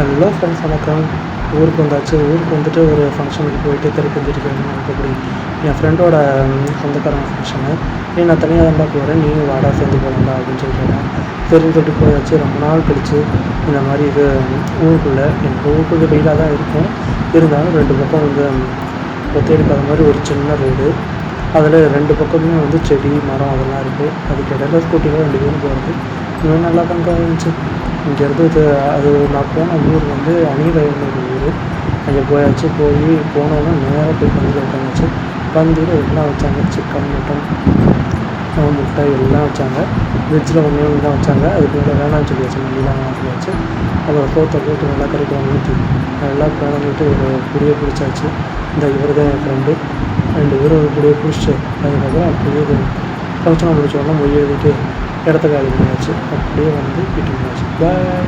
Hello friends, வணக்கம். ஊருக்கு வந்தாச்சு. ஊருக்கு வந்துட்டு ஒரு ஃபங்க்ஷனுக்கு போயிட்டு திருப்பி அப்படி என் ஃப்ரெண்டோட சொந்தக்காரங்க ஃபங்க்ஷனு. நான் தனியாக தான்டா போகிறேன், நீயும் வாடா சேர்ந்து போகலாம்டா அப்படின்னு சொல்லிட்டு சரின்னு சொல்லிட்டு போயாச்சு. ரொம்ப நாள் கழித்து இந்த மாதிரி இது ஊருக்குள்ளே எங்கள் ஊருக்குள்ளே வெயிலாக தான் இருக்கும். இருந்தாலும் ரெண்டு பக்கம் வந்து ஒத்தையடிக்காத மாதிரி ஒரு சின்ன ரோடு. அதில் ரெண்டு பக்கமுமே வந்து செடி மரம் அதெல்லாம் இருக்குது. அதுக்கு இடையில ஸ்கூட்டியில் 2 பேரும் போகிறது இன்னும் நல்லா தாங்க இருந்துச்சு. இங்கேருந்து அது நான் போன ஊர் வந்து அணிவயல்னு ஒரு ஊர். அங்கே போயாச்சு. போனோன்னா நேராக போய் பந்தியில் உட்காந்துச்சு. பந்தியில் எல்லாம் வச்சாங்க. சிக்கன், மட்டன், முட்டை எல்லாம் வச்சாங்க. வெஜ்ஜில் ஒன்றே ஒன்று தான் வச்சாங்க. அதுக்கு மேலே வேணாம்னு சொல்லியாச்சு. மல்லிலாம் சொல்லியாச்சு. அப்புறம் சோத்தை போட்டு நல்லா கறிக்குழம்பு ஊற்றி நல்லா குழம்பிட்டு ஒரு புடியை பிடிச்சாச்சு. இந்த இவர் தான் என் ஃப்ரெண்டு. 2 பேரும் ஒரு புடியை பிடிச்சிட்டு அதுக்கப்புறம் அப்படியே ஃபங்க்ஷனை முடிச்சோன்னா மொய் எழுதிட்டு இடத்த காலி பண்ணியாச்சு. அப்படியே வந்து வீட்டுக்கு போயாச்சு. பாய்.